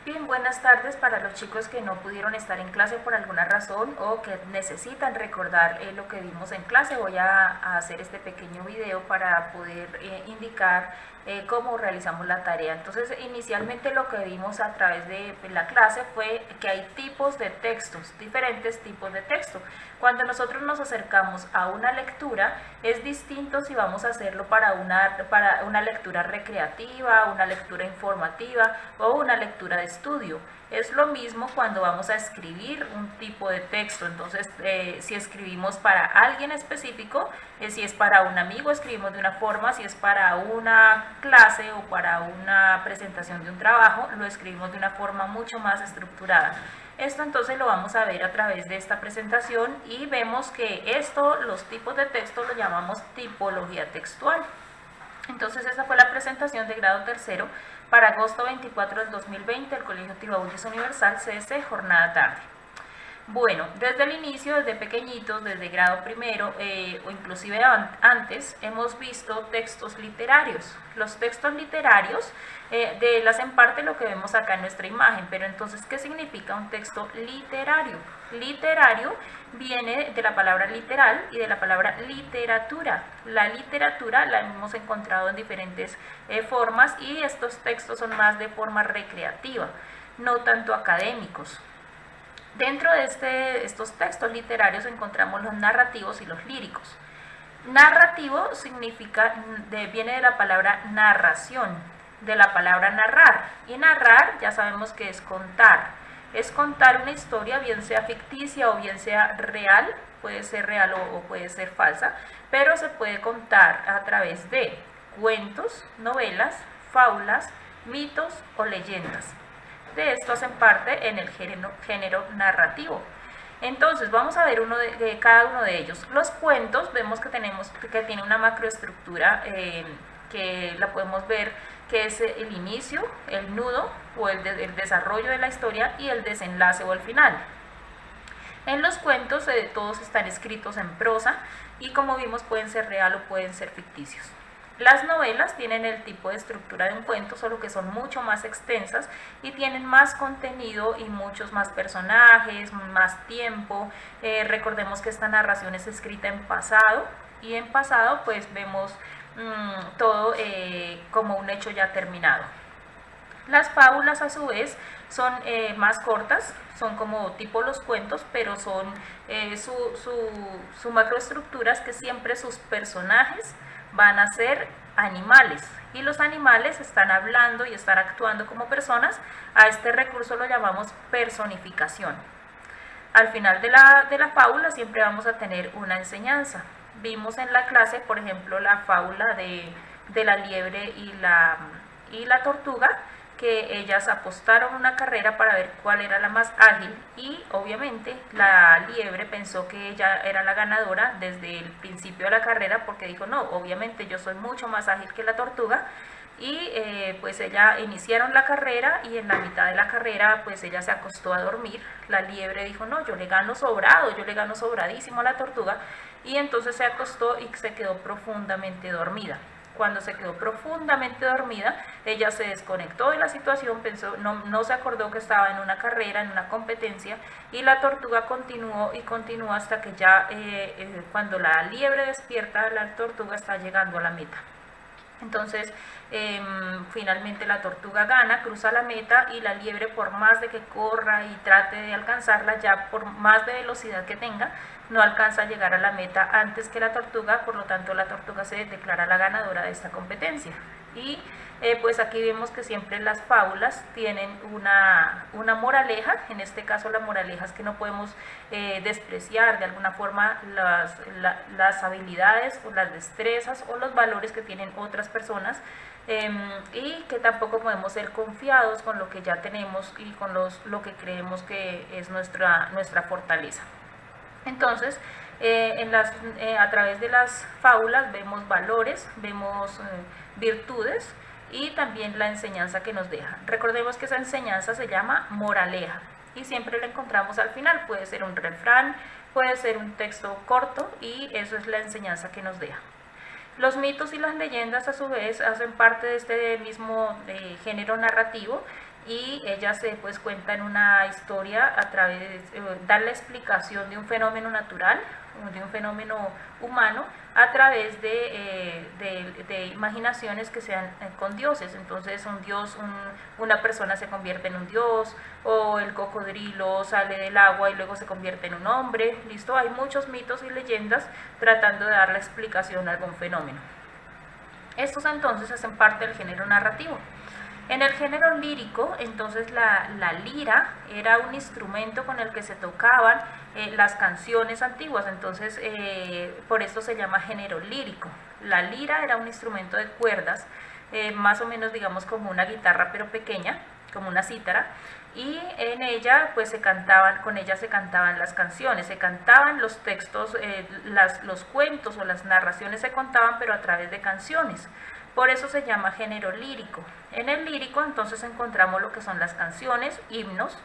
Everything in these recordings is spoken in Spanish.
Bien, buenas tardes para los chicos que no pudieron estar en clase por alguna razón o que necesitan recordar lo que vimos en clase. Voy a hacer este pequeño video para poder indicar cómo realizamos la tarea. Entonces, inicialmente lo que vimos a través de la clase fue que hay tipos de textos, diferentes tipos de texto. Cuando nosotros nos acercamos a una lectura, es distinto si vamos a hacerlo para una lectura recreativa, una lectura informativa o una lectura de estudio. Es lo mismo cuando vamos a escribir un tipo de texto. Entonces, si escribimos para alguien específico, si es para un amigo, escribimos de una forma; si es para una clase o para una presentación de un trabajo, lo escribimos de una forma mucho más estructurada. Esto entonces lo vamos a ver a través de esta presentación y vemos que los tipos de texto lo llamamos tipología textual. Entonces esa fue la presentación de grado tercero para agosto 24 del 2020 del Colegio Tibaulis Universal CS, jornada tarde. Bueno, desde el inicio, desde pequeñitos, desde grado primero o inclusive antes, hemos visto textos literarios. Los textos literarios hacen parte de lo que vemos acá en nuestra imagen, pero entonces, ¿qué significa un texto literario? Literario viene de la palabra literal y de la palabra literatura. La literatura la hemos encontrado en diferentes formas y estos textos son más de forma recreativa, no tanto académicos. Dentro de estos textos literarios encontramos los narrativos y los líricos. Narrativo viene de la palabra narración, de la palabra narrar. Y narrar ya sabemos que es contar. Es contar una historia, bien sea ficticia o bien sea real, puede ser real o puede ser falsa, pero se puede contar a través de cuentos, novelas, fábulas, mitos o leyendas. De esto hacen parte en el género narrativo. Entonces vamos a ver cada uno de ellos. Los cuentos vemos que tiene una macroestructura que la podemos ver, que es el inicio, el nudo o el desarrollo de la historia y el desenlace o el final. En los cuentos todos están escritos en prosa y, como vimos, pueden ser real o pueden ser ficticios. Las novelas tienen el tipo de estructura de un cuento, solo que son mucho más extensas y tienen más contenido y muchos más personajes, más tiempo. Recordemos que esta narración es escrita en pasado y en pasado pues vemos todo como un hecho ya terminado. Las fábulas, a su vez, son más cortas, son como tipo los cuentos, pero son su macroestructura es que siempre sus personajes van a ser animales y los animales están hablando y están actuando como personas. A este recurso lo llamamos personificación. Al final de la fábula siempre vamos a tener una enseñanza. Vimos en la clase, por ejemplo, la fábula de la liebre y la tortuga, que ellas apostaron una carrera para ver cuál era la más ágil y obviamente la liebre pensó que ella era la ganadora desde el principio de la carrera, porque dijo: no, obviamente yo soy mucho más ágil que la tortuga. Y pues ella iniciaron la carrera y en la mitad de la carrera pues ella se acostó a dormir. La liebre dijo: no, yo le gano sobrado, yo le gano sobradísimo a la tortuga, y entonces se acostó y se quedó profundamente dormida. Cuando se quedó profundamente dormida, ella se desconectó de la situación, no se acordó que estaba en una carrera, en una competencia, y la tortuga continuó y continuó hasta que ya cuando la liebre despierta, la tortuga está llegando a la meta. Entonces, finalmente la tortuga gana, cruza la meta, y la liebre, por más de que corra y trate de alcanzarla, ya por más de velocidad que tenga, no alcanza a llegar a la meta antes que la tortuga. Por lo tanto, la tortuga se declara la ganadora de esta competencia. Y pues aquí vemos que siempre las fábulas tienen una moraleja. En este caso la moraleja es que no podemos despreciar de alguna forma las habilidades o las destrezas o los valores que tienen otras personas, y que tampoco podemos ser confiados con lo que ya tenemos y con lo que creemos que es nuestra fortaleza. Entonces, a través de las fábulas vemos valores, vemos virtudes y también la enseñanza que nos deja. Recordemos que esa enseñanza se llama moraleja y siempre la encontramos al final. Puede ser un refrán, puede ser un texto corto, y eso es la enseñanza que nos deja. Los mitos y las leyendas, a su vez, hacen parte de este mismo género narrativo, y ellas pues cuentan una historia a través, dan la explicación de un fenómeno natural, de un fenómeno humano, a través de imaginaciones que sean con dioses. Entonces un dios, una persona se convierte en un dios, o el cocodrilo sale del agua y luego se convierte en un hombre, listo. Hay muchos mitos y leyendas tratando de dar la explicación a algún fenómeno. Estos entonces hacen parte del género narrativo. En el género lírico, entonces la lira era un instrumento con el que se tocaban las canciones antiguas, entonces por esto se llama género lírico. La lira era un instrumento de cuerdas, más o menos digamos como una guitarra pero pequeña, como una cítara, y en ella pues con ella se cantaban las canciones, se cantaban los textos, los cuentos o las narraciones se contaban pero a través de canciones. Por eso se llama género lírico. En el lírico entonces encontramos lo que son las canciones, himnos,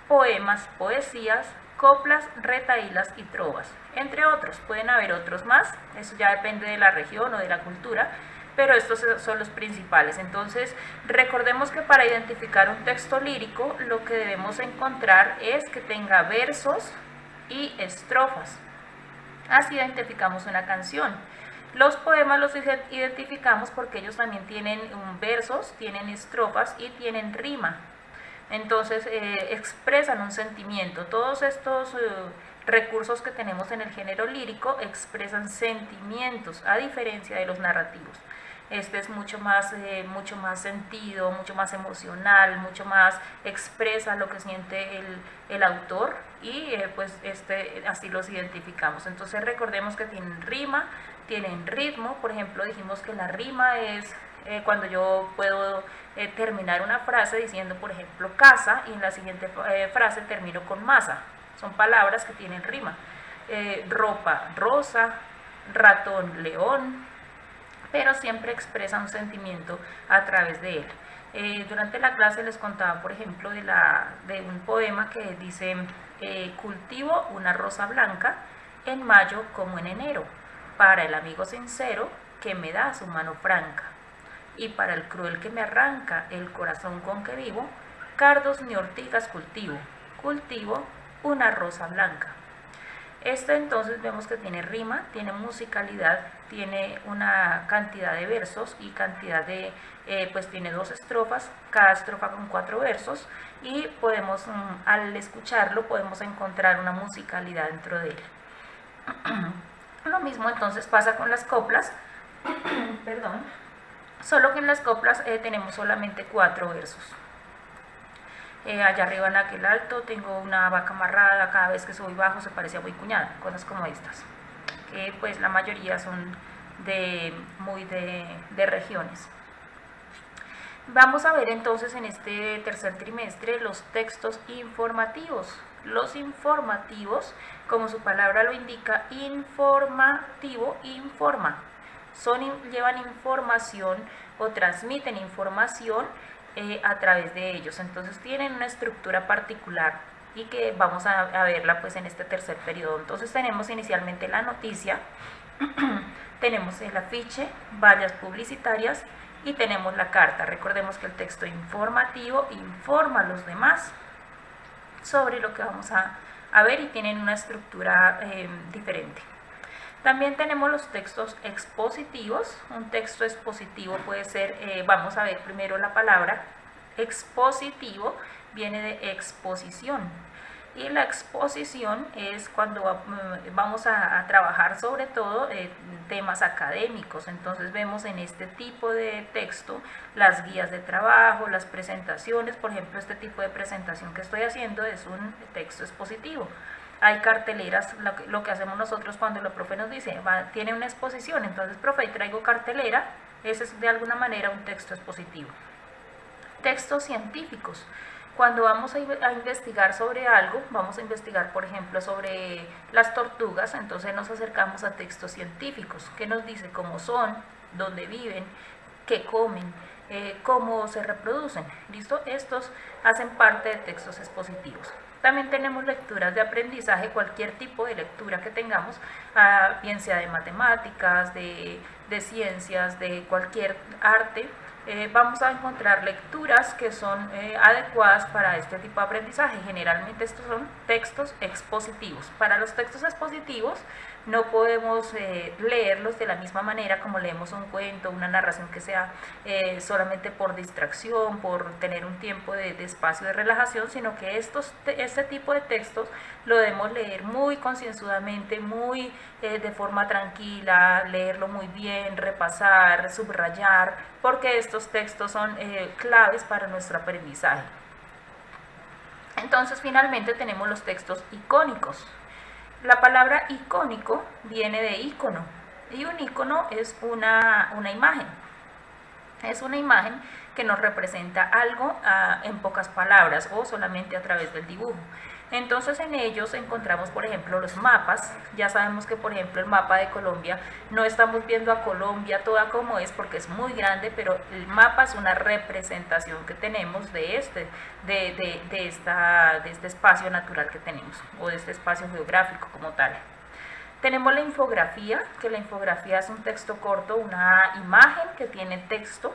poemas, poesías, coplas, retahílas y trovas, entre otros. Pueden haber otros más, eso ya depende de la región o de la cultura, pero estos son los principales. Entonces recordemos que para identificar un texto lírico lo que debemos encontrar es que tenga versos y estrofas. Así identificamos una canción. Los poemas los identificamos porque ellos también tienen versos, tienen estrofas y tienen rima. Entonces expresan un sentimiento. Todos estos recursos que tenemos en el género lírico expresan sentimientos, a diferencia de los narrativos. Este es mucho más sentido, mucho más emocional, mucho más expresa lo que siente el autor, y pues así los identificamos. Entonces recordemos que tienen rima, tienen ritmo. Por ejemplo, dijimos que la rima es cuando yo puedo terminar una frase diciendo, por ejemplo, casa, y en la siguiente frase termino con masa. Son palabras que tienen rima. Ropa, rosa, ratón, león, pero siempre expresa un sentimiento a través de él. Durante la clase les contaba, por ejemplo, de un poema que dice: cultivo una rosa blanca en mayo como en enero, para el amigo sincero que me da su mano franca, y para el cruel que me arranca el corazón con que vivo, cardos ni ortigas cultivo una rosa blanca. Entonces vemos que tiene rima, tiene musicalidad, tiene una cantidad de versos y cantidad de, pues tiene 2 estrofas, cada estrofa con 4 versos, y podemos, al escucharlo, podemos encontrar una musicalidad dentro de él. Lo mismo entonces pasa con las coplas, perdón, solo que en las coplas tenemos solamente 4 versos. Allá arriba en aquel alto tengo una vaca amarrada, cada vez que soy bajo se parece a muy cuñada, cosas como estas, que pues la mayoría son muy de regiones. Vamos a ver entonces en este tercer trimestre los textos informativos. Los informativos, como su palabra lo indica, informativo, informa, llevan información o transmiten información a través de ellos. Entonces tienen una estructura particular y que vamos a verla pues en este tercer periodo. Entonces tenemos inicialmente la noticia, tenemos el afiche, vallas publicitarias y tenemos la carta. Recordemos que el texto informativo informa a los demás sobre lo que vamos a ver y tienen una estructura diferente. También tenemos los textos expositivos. Un texto expositivo puede ser, vamos a ver primero la palabra expositivo, viene de exposición. Y la exposición es cuando vamos a trabajar sobre todo temas académicos. Entonces vemos en este tipo de texto las guías de trabajo, las presentaciones. Por ejemplo, este tipo de presentación que estoy haciendo es un texto expositivo. Hay carteleras, lo que hacemos nosotros cuando el profe nos dice, tiene una exposición, entonces, profe, traigo cartelera, ese es de alguna manera un texto expositivo. Textos científicos. Cuando vamos a investigar sobre algo, vamos a investigar, por ejemplo, sobre las tortugas, entonces nos acercamos a textos científicos, que nos dice cómo son, dónde viven, qué comen, cómo se reproducen. ¿Listo? Estos hacen parte de textos expositivos. También tenemos lecturas de aprendizaje, cualquier tipo de lectura que tengamos, bien sea de matemáticas, de ciencias, de cualquier arte, vamos a encontrar lecturas que son adecuadas para este tipo de aprendizaje. Generalmente estos son textos expositivos. Para los textos expositivos no podemos leerlos de la misma manera como leemos un cuento, una narración que sea solamente por distracción, por tener un tiempo de espacio de relajación, sino que este tipo de textos lo debemos leer muy concienzudamente, muy de forma tranquila, leerlo muy bien, repasar, subrayar, porque estos textos son claves para nuestro aprendizaje. Entonces, finalmente tenemos los textos icónicos. La palabra icónico viene de ícono, y un ícono es una imagen. Es una imagen que nos representa algo en pocas palabras o solamente a través del dibujo. Entonces en ellos encontramos, por ejemplo, los mapas. Ya sabemos que, por ejemplo, el mapa de Colombia, no estamos viendo a Colombia toda como es porque es muy grande, pero el mapa es una representación que tenemos de este espacio natural que tenemos, o de este espacio geográfico como tal. Tenemos la infografía, que la infografía es un texto corto, una imagen que tiene texto,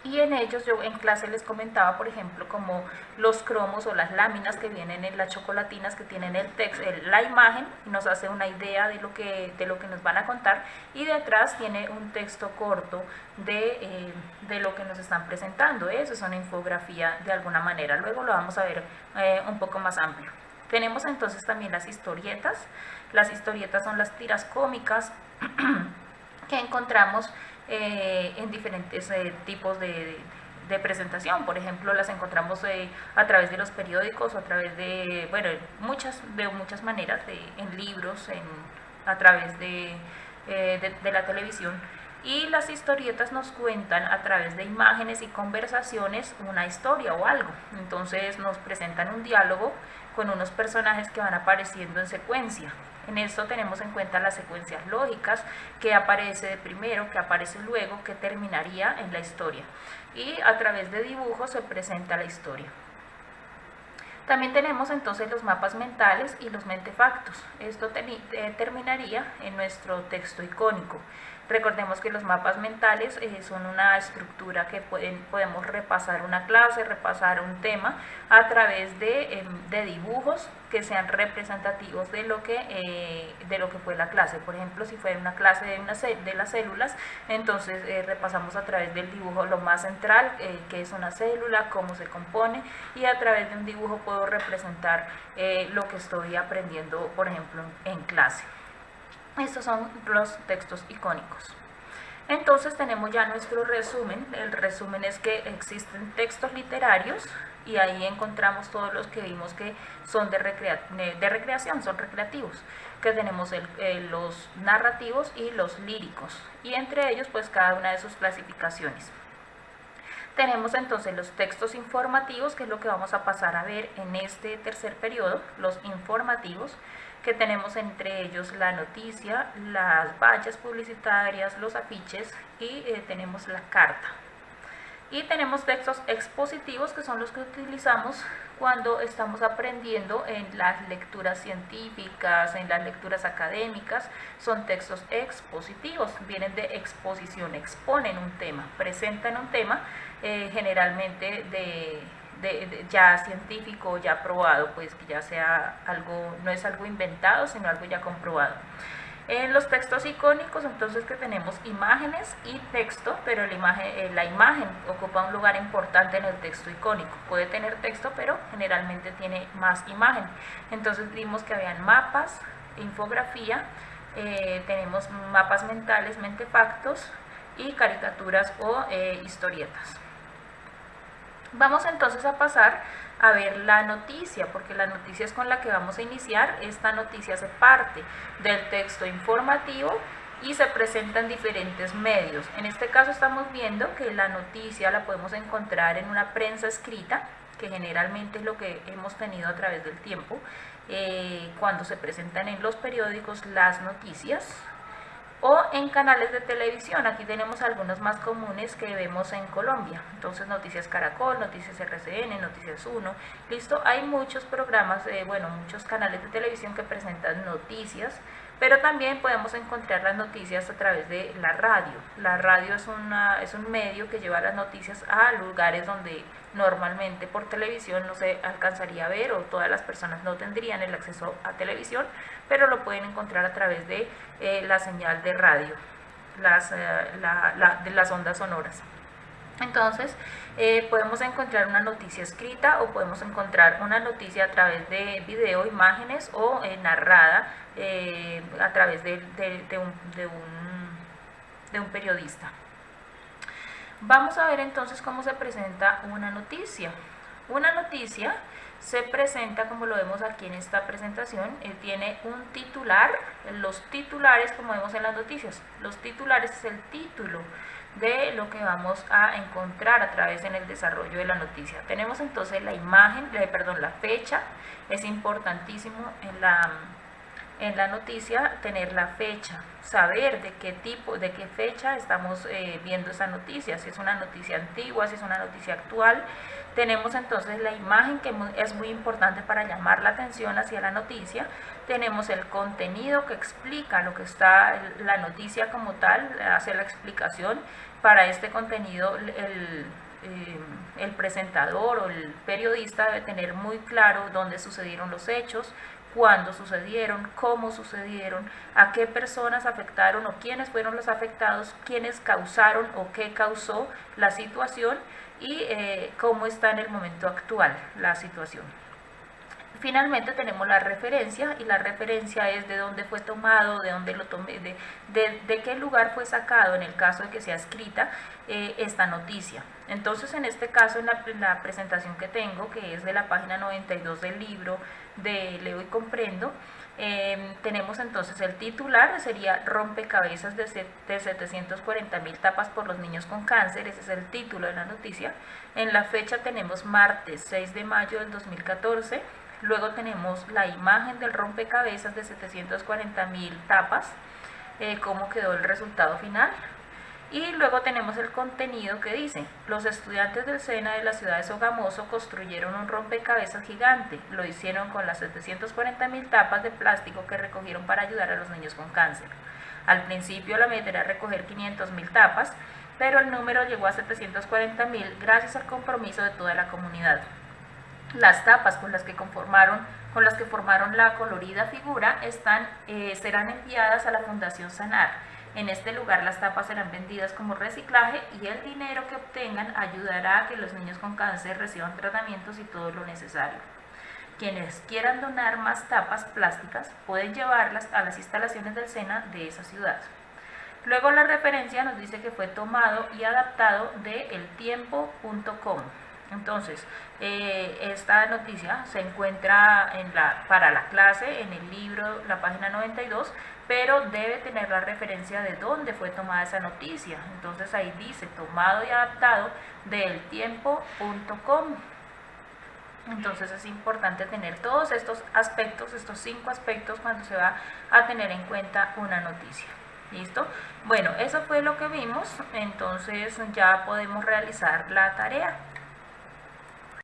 y en ellos yo en clase les comentaba, por ejemplo, como los cromos o las láminas que vienen en las chocolatinas, que tienen el texto, la imagen, nos hace una idea de lo que nos van a contar, y detrás tiene un texto corto de lo que nos están presentando. Eso es una infografía de alguna manera. Luego lo vamos a ver un poco más amplio. Tenemos entonces también las historietas. Las historietas son las tiras cómicas que encontramos en diferentes tipos de presentación. Por ejemplo, las encontramos a través de los periódicos, o a través de, bueno, muchas maneras, en libros, a través de la televisión. Y las historietas nos cuentan a través de imágenes y conversaciones una historia o algo. Entonces nos presentan un diálogo con unos personajes que van apareciendo en secuencia. En esto tenemos en cuenta las secuencias lógicas, que aparece de primero, que aparece luego, que terminaría en la historia. Y a través de dibujos se presenta la historia. También tenemos entonces los mapas mentales y los mentefactos. Esto terminaría en nuestro texto icónico. Recordemos que los mapas mentales son una estructura que podemos repasar una clase, repasar un tema a través de dibujos que sean representativos de lo que fue la clase. Por ejemplo, si fue una clase de las células, entonces repasamos a través del dibujo lo más central, que es una célula, cómo se compone, y a través de un dibujo puedo representar lo que estoy aprendiendo, por ejemplo, en clase. Estos son los textos icónicos. Entonces tenemos ya nuestro resumen. El resumen es que existen textos literarios, y ahí encontramos todos los que vimos que son de recreación, son recreativos, que tenemos los narrativos y los líricos, y entre ellos pues cada una de sus clasificaciones. Tenemos entonces los textos informativos, que es lo que vamos a pasar a ver en este tercer periodo, los informativos, que tenemos entre ellos la noticia, las vallas publicitarias, los afiches, y tenemos la carta. Y tenemos textos expositivos, que son los que utilizamos cuando estamos aprendiendo en las lecturas científicas, en las lecturas académicas. Son textos expositivos, vienen de exposición, exponen un tema, presentan un tema, generalmente ya científico, ya probado, pues que ya sea algo, no es algo inventado, sino algo ya comprobado. En los textos icónicos, entonces, que tenemos imágenes y texto, pero la imagen ocupa un lugar importante en el texto icónico. Puede tener texto, pero generalmente tiene más imagen. Entonces vimos que habían mapas, infografía, tenemos mapas mentales, mentefactos, y caricaturas o historietas. Vamos entonces a pasar a ver la noticia, porque la noticia es con la que vamos a iniciar. Esta noticia hace parte del texto informativo y se presenta en diferentes medios. En este caso estamos viendo que la noticia la podemos encontrar en una prensa escrita, que generalmente es lo que hemos tenido a través del tiempo, cuando se presentan en los periódicos las noticias, o en canales de televisión. Aquí tenemos algunos más comunes que vemos en Colombia. Entonces, Noticias Caracol, Noticias RCN, Noticias 1, listo. Hay muchos programas, muchos canales de televisión que presentan noticias Pero también podemos encontrar las noticias a través de la radio. La radio es un medio que lleva las noticias a lugares donde normalmente por televisión no se alcanzaría a ver, o todas las personas no tendrían el acceso a televisión, pero lo pueden encontrar a través de la señal de radio, de las ondas sonoras. Entonces, podemos encontrar una noticia escrita, o podemos encontrar una noticia a través de video, imágenes, o narrada a través de un periodista. Vamos a ver entonces cómo se presenta una noticia. Una noticia se presenta como lo vemos aquí en esta presentación. Tiene un titular. Los titulares, como vemos en las noticias, los titulares es el título de lo que vamos a encontrar a través en el desarrollo de la noticia. Tenemos entonces la imagen, la fecha. Es importantísimo en la noticia tener la fecha, saber de qué fecha estamos viendo esa noticia, si es una noticia antigua, si es una noticia actual. Tenemos entonces la imagen, que es muy importante para llamar la atención hacia la noticia. Tenemos el contenido, que explica lo que está la noticia como tal, hace la explicación. Para este contenido el presentador o el periodista debe tener muy claro dónde sucedieron los hechos, cuándo sucedieron, cómo sucedieron, a qué personas afectaron o quiénes fueron los afectados, quiénes causaron o qué causó la situación, y cómo está en el momento actual la situación. Finalmente tenemos la referencia, y la referencia es de dónde fue tomado, de dónde lo tomé, de qué lugar fue sacado, en el caso de que sea escrita esta noticia. Entonces, en este caso, en la presentación que tengo, que es de la página 92 del libro de Leo y Comprendo, tenemos entonces el titular, sería rompecabezas de 740.000 tapas por los niños con cáncer. Ese es el título de la noticia. En la fecha tenemos martes 6 de mayo del 2014. Luego tenemos la imagen del rompecabezas de 740.000 tapas, cómo quedó el resultado final. Y luego tenemos el contenido, que dice: los estudiantes del SENA de la ciudad de Sogamoso construyeron un rompecabezas gigante. Lo hicieron con las 740.000 tapas de plástico que recogieron para ayudar a los niños con cáncer. Al principio la meta era recoger 500.000 tapas, pero el número llegó a 740.000 gracias al compromiso de toda la comunidad. Las tapas con las que formaron la colorida figura serán enviadas a la Fundación Sanar. En este lugar las tapas serán vendidas como reciclaje, y el dinero que obtengan ayudará a que los niños con cáncer reciban tratamientos y todo lo necesario. Quienes quieran donar más tapas plásticas pueden llevarlas a las instalaciones del SENA de esa ciudad. Luego la referencia nos dice que fue tomado y adaptado de eltiempo.com. Entonces, esta noticia se encuentra para la clase en el libro, la página 92, pero debe tener la referencia de dónde fue tomada esa noticia. Entonces ahí dice tomado y adaptado de eltiempo.com. Entonces es importante tener todos estos aspectos, estos 5 aspectos, cuando se va a tener en cuenta una noticia. ¿Listo? Bueno, eso fue lo que vimos. Entonces ya podemos realizar la tarea.